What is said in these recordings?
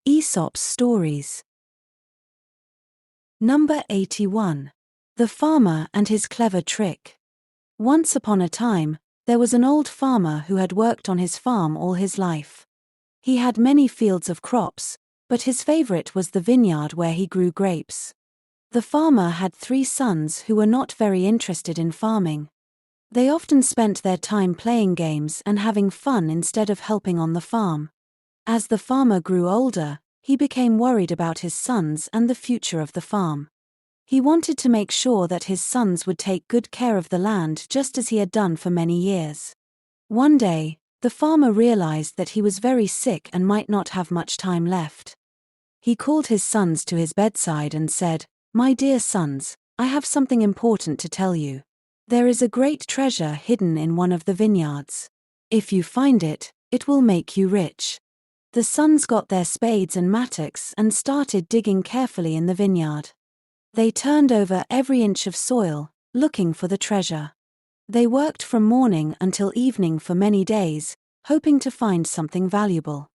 Aesop's stories. Number 81. The Farmer and His Clever Trick. Once upon a time, there was an old farmer who had worked on his farm all his life. He had many fields of crops, but his favorite was the vineyard where he grew grapes. The farmer had 3 sons who were not very interested in farming. They often spent their time playing games and having fun instead of helping on the farm. As the farmer grew older, he became worried about his sons and the future of the farm. He wanted to make sure that his sons would take good care of the land just as he had done for many years. One day, the farmer realized that he was very sick and might not have much time left. He called his sons to his bedside and said, "My dear sons, I have something important to tell you. There is a great treasure hidden in one of the vineyards. If you find it, it will make you rich." The sons got their spades and mattocks and started digging carefully in the vineyard. They turned over every inch of soil, looking for the treasure. They worked from morning until evening for many days, hoping to find something valuable.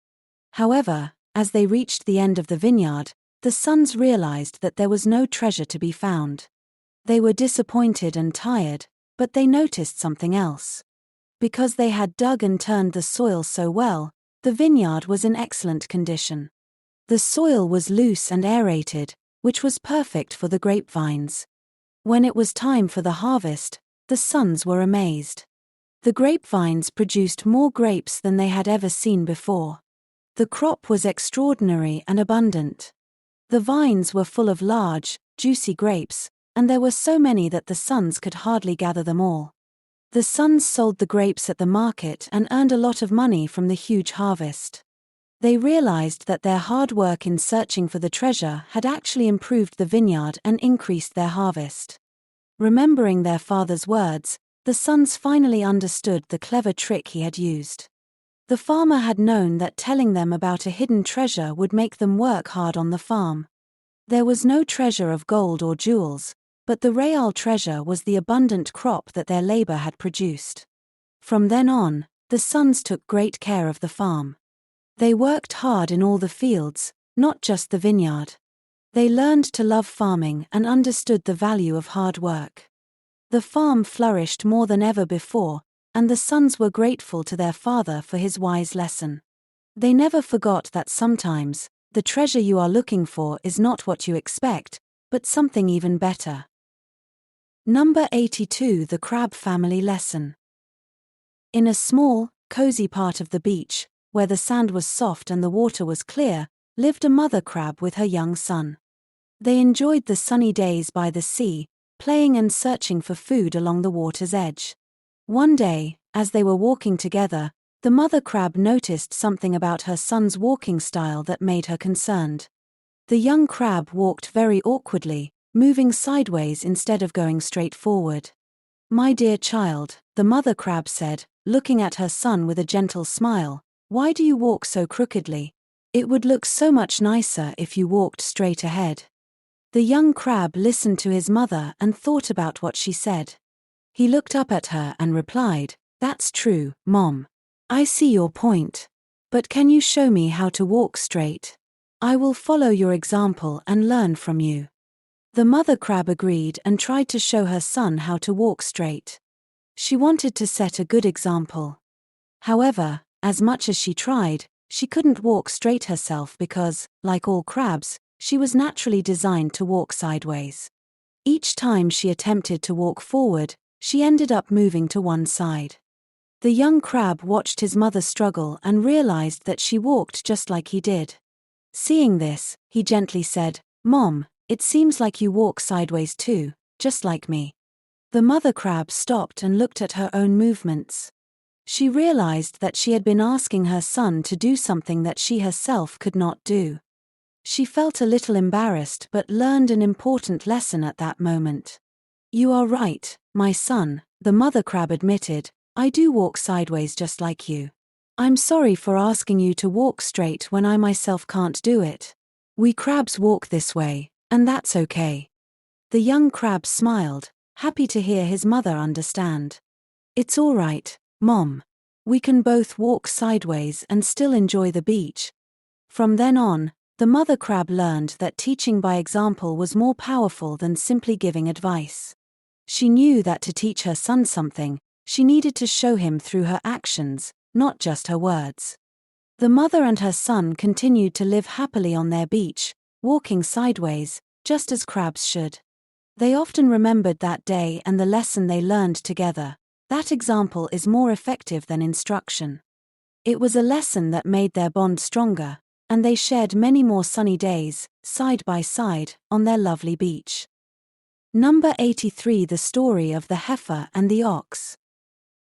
However, as they reached the end of the vineyard, the sons realized that there was no treasure to be found. They were disappointed and tired, but they noticed something else. Because they had dug and turned the soil so well, the vineyard was in excellent condition. The soil was loose and aerated, which was perfect for the grapevines. When it was time for the harvest, the sons were amazed. The grapevines produced more grapes than they had ever seen before. The crop was extraordinary and abundant. The vines were full of large, juicy grapes, and there were so many that the sons could hardly gather them all. The sons sold the grapes at the market and earned a lot of money from the huge harvest. They realized that their hard work in searching for the treasure had actually improved the vineyard and increased their harvest. Remembering their father's words, the sons finally understood the clever trick he had used. The farmer had known that telling them about a hidden treasure would make them work hard on the farm. There was no treasure of gold or jewels, but the real treasure was the abundant crop that their labor had produced. From then on, the sons took great care of the farm. They worked hard in all the fields, not just the vineyard. They learned to love farming and understood the value of hard work. The farm flourished more than ever before, and the sons were grateful to their father for his wise lesson. They never forgot that sometimes, the treasure you are looking for is not what you expect, but something even better. Number 82. The Crab Family Lesson. In a small, cozy part of the beach, where the sand was soft and the water was clear, lived a mother crab with her young son. They enjoyed the sunny days by the sea, playing and searching for food along the water's edge. One day, as they were walking together, the mother crab noticed something about her son's walking style that made her concerned. The young crab walked very awkwardly, moving sideways instead of going straight forward. "My dear child," the mother crab said, looking at her son with a gentle smile, "why do you walk so crookedly? It would look so much nicer if you walked straight ahead." The young crab listened to his mother and thought about what she said. He looked up at her and replied, "That's true, Mom. I see your point. But can you show me how to walk straight? I will follow your example and learn from you." The mother crab agreed and tried to show her son how to walk straight. She wanted to set a good example. However, as much as she tried, she couldn't walk straight herself because, like all crabs, she was naturally designed to walk sideways. Each time she attempted to walk forward, she ended up moving to one side. The young crab watched his mother struggle and realized that she walked just like he did. Seeing this, he gently said, "Mom, it seems like you walk sideways too, just like me." The mother crab stopped and looked at her own movements. She realized that she had been asking her son to do something that she herself could not do. She felt a little embarrassed but learned an important lesson at that moment. "You are right, my son," the mother crab admitted, "I do walk sideways just like you. I'm sorry for asking you to walk straight when I myself can't do it. We crabs walk this way, and that's okay." The young crab smiled, happy to hear his mother understand. "It's all right, Mom. We can both walk sideways and still enjoy the beach." From then on, the mother crab learned that teaching by example was more powerful than simply giving advice. She knew that to teach her son something, she needed to show him through her actions, not just her words. The mother and her son continued to live happily on their beach, walking sideways, just as crabs should. They often remembered that day and the lesson they learned together. That example is more effective than instruction. It was a lesson that made their bond stronger, and they shared many more sunny days, side by side, on their lovely beach. Number 83. The story of the heifer and the ox.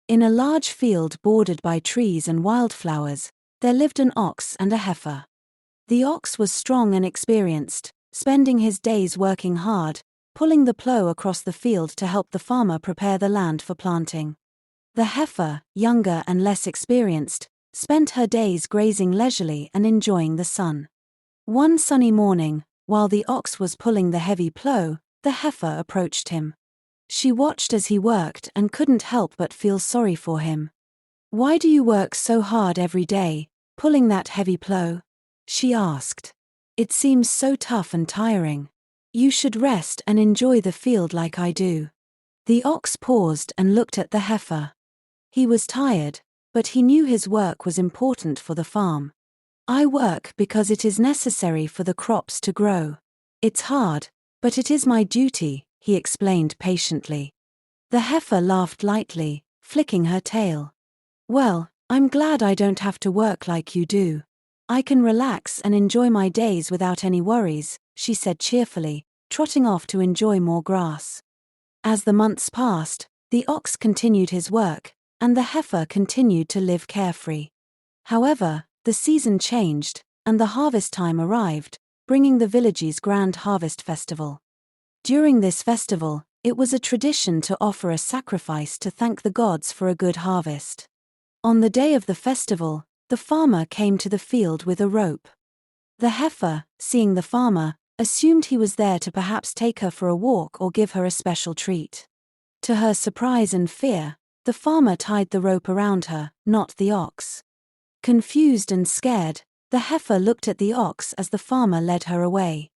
In a large field bordered by trees and wildflowers, there lived an ox and a heifer. The ox was strong and experienced, spending his days working hard, pulling the plough across the field to help the farmer prepare the land for planting. The heifer, younger and less experienced, spent her days grazing leisurely and enjoying the sun. One sunny morning, while the ox was pulling the heavy plough, the heifer approached him. She watched as he worked and couldn't help but feel sorry for him. "Why do you work so hard every day, pulling that heavy plough?" she asked. "It seems so tough and tiring. You should rest and enjoy the field like I do." The ox paused and looked at the heifer. He was tired, but he knew his work was important for the farm. "I work because it is necessary for the crops to grow. It's hard, but it is my duty," he explained patiently. The heifer laughed lightly, flicking her tail. "Well, I'm glad I don't have to work like you do. I can relax and enjoy my days without any worries," she said cheerfully, trotting off to enjoy more grass. As the months passed, the ox continued his work, and the heifer continued to live carefree. However, the season changed, and the harvest time arrived, bringing the village's grand harvest festival. During this festival, it was a tradition to offer a sacrifice to thank the gods for a good harvest. On the day of the festival, the farmer came to the field with a rope. The heifer, seeing the farmer, assumed he was there to perhaps take her for a walk or give her a special treat. To her surprise and fear, the farmer tied the rope around her, not the ox. Confused and scared, the heifer looked at the ox as the farmer led her away.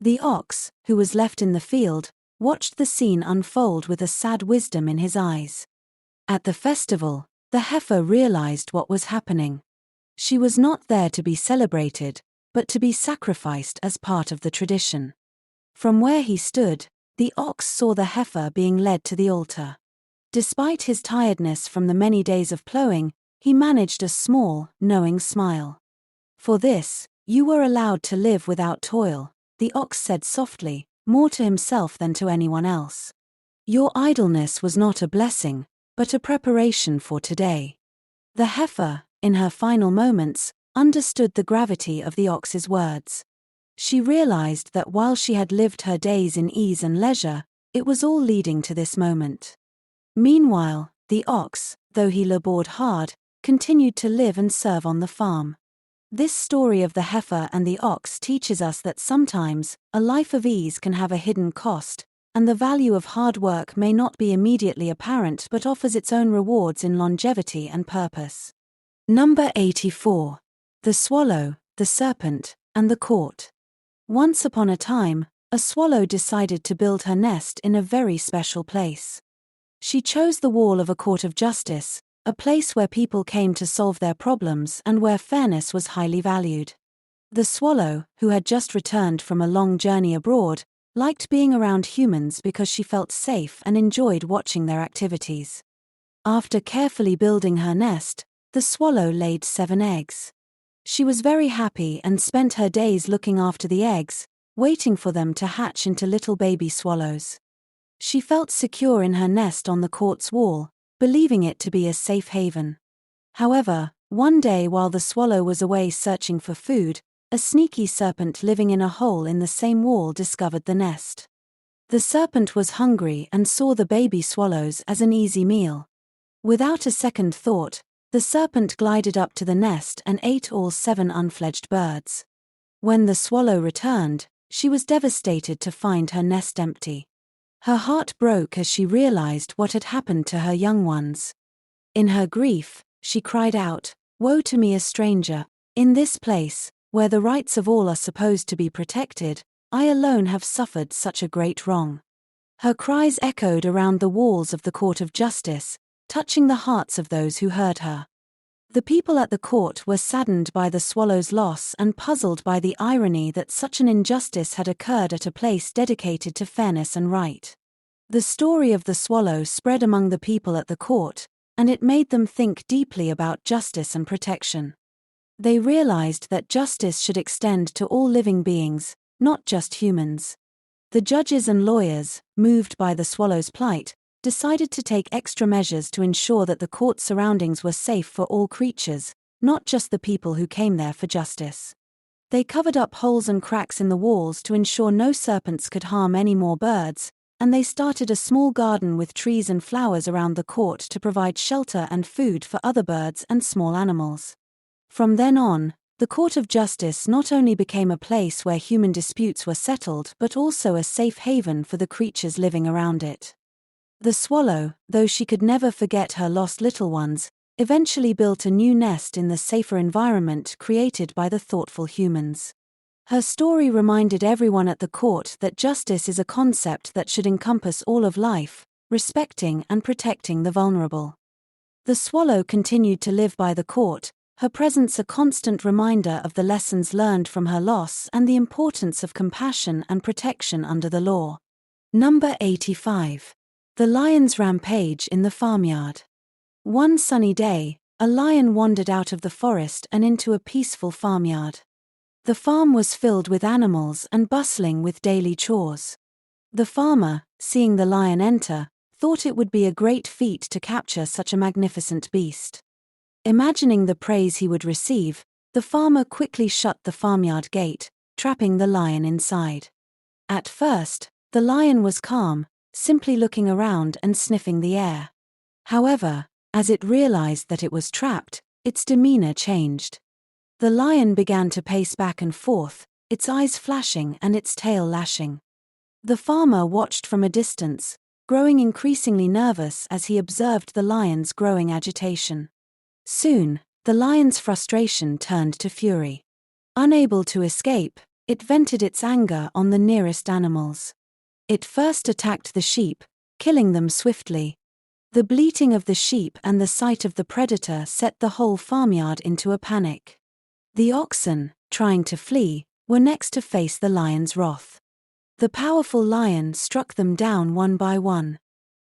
The ox, who was left in the field, watched the scene unfold with a sad wisdom in his eyes. At the festival, the heifer realized what was happening. She was not there to be celebrated, but to be sacrificed as part of the tradition. From where he stood, the ox saw the heifer being led to the altar. Despite his tiredness from the many days of ploughing, he managed a small, knowing smile. "For this, you were allowed to live without toil," the ox said softly, more to himself than to anyone else. "Your idleness was not a blessing, but a preparation for today." The heifer, in her final moments, understood the gravity of the ox's words. She realized that while she had lived her days in ease and leisure, it was all leading to this moment. Meanwhile, the ox, though he labored hard, continued to live and serve on the farm. This story of the heifer and the ox teaches us that sometimes, a life of ease can have a hidden cost, and the value of hard work may not be immediately apparent but offers its own rewards in longevity and purpose. Number 84. The Swallow, the Serpent, and the Court. Once upon a time, a swallow decided to build her nest in a very special place. She chose the wall of a court of justice, a place where people came to solve their problems and where fairness was highly valued. The swallow, who had just returned from a long journey abroad, liked being around humans because she felt safe and enjoyed watching their activities. After carefully building her nest, the swallow laid 7 eggs. She was very happy and spent her days looking after the eggs, waiting for them to hatch into little baby swallows. She felt secure in her nest on the court's wall, believing it to be a safe haven. However, one day while the swallow was away searching for food, a sneaky serpent living in a hole in the same wall discovered the nest. The serpent was hungry and saw the baby swallows as an easy meal. Without a second thought, the serpent glided up to the nest and ate all 7 unfledged birds. When the swallow returned, she was devastated to find her nest empty. Her heart broke as she realized what had happened to her young ones. In her grief, she cried out, "Woe to me, a stranger! In this place, where the rights of all are supposed to be protected, I alone have suffered such a great wrong." Her cries echoed around the walls of the court of justice, touching the hearts of those who heard her. The people at the court were saddened by the swallow's loss and puzzled by the irony that such an injustice had occurred at a place dedicated to fairness and right. The story of the swallow spread among the people at the court, and it made them think deeply about justice and protection. They realized that justice should extend to all living beings, not just humans. The judges and lawyers, moved by the swallow's plight, decided to take extra measures to ensure that the court surroundings were safe for all creatures, not just the people who came there for justice. They covered up holes and cracks in the walls to ensure no serpents could harm any more birds, and they started a small garden with trees and flowers around the court to provide shelter and food for other birds and small animals. From then on, the Court of Justice not only became a place where human disputes were settled but also a safe haven for the creatures living around it. The swallow, though she could never forget her lost little ones, eventually built a new nest in the safer environment created by the thoughtful humans. Her story reminded everyone at the court that justice is a concept that should encompass all of life, respecting and protecting the vulnerable. The swallow continued to live by the court, her presence a constant reminder of the lessons learned from her loss and the importance of compassion and protection under the law. Number 85. The Lion's Rampage in the Farmyard. One sunny day, a lion wandered out of the forest and into a peaceful farmyard. The farm was filled with animals and bustling with daily chores. The farmer, seeing the lion enter, thought it would be a great feat to capture such a magnificent beast. Imagining the praise he would receive, the farmer quickly shut the farmyard gate, trapping the lion inside. At first, the lion was calm, simply looking around and sniffing the air. However, as it realized that it was trapped, its demeanor changed. The lion began to pace back and forth, its eyes flashing and its tail lashing. The farmer watched from a distance, growing increasingly nervous as he observed the lion's growing agitation. Soon, the lion's frustration turned to fury. Unable to escape, it vented its anger on the nearest animals. It first attacked the sheep, killing them swiftly. The bleating of the sheep and the sight of the predator set the whole farmyard into a panic. The oxen, trying to flee, were next to face the lion's wrath. The powerful lion struck them down one by one.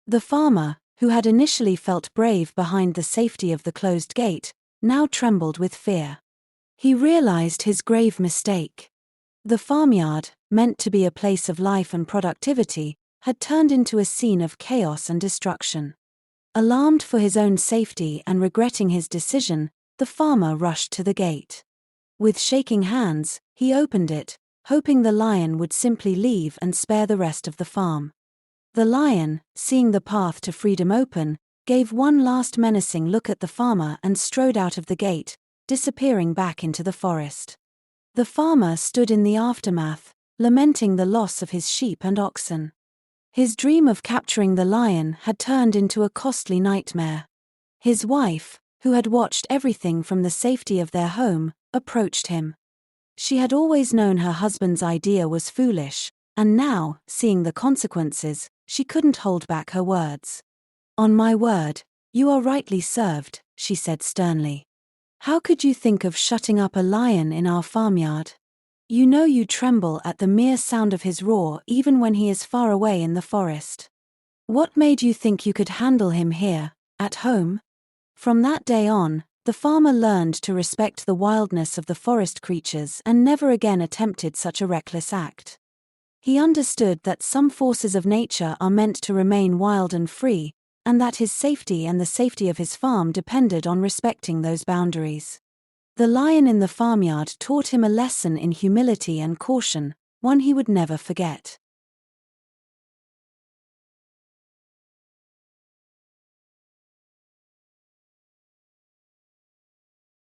The farmer, who had initially felt brave behind the safety of the closed gate, now trembled with fear. He realized his grave mistake. The farmyard, meant to be a place of life and productivity, had turned into a scene of chaos and destruction. Alarmed for his own safety and regretting his decision, the farmer rushed to the gate. With shaking hands, he opened it, hoping the lion would simply leave and spare the rest of the farm. The lion, seeing the path to freedom open, gave one last menacing look at the farmer and strode out of the gate, disappearing back into the forest. The farmer stood in the aftermath, lamenting the loss of his sheep and oxen. His dream of capturing the lion had turned into a costly nightmare. His wife, who had watched everything from the safety of their home, approached him. She had always known her husband's idea was foolish, and now, seeing the consequences, she couldn't hold back her words. "On my word, you are rightly served," she said sternly. "How could you think of shutting up a lion in our farmyard? You know you tremble at the mere sound of his roar even when he is far away in the forest. What made you think you could handle him here, at home?" From that day on, the farmer learned to respect the wildness of the forest creatures and never again attempted such a reckless act. He understood that some forces of nature are meant to remain wild and free, and that his safety and the safety of his farm depended on respecting those boundaries. The lion in the farmyard taught him a lesson in humility and caution, one he would never forget.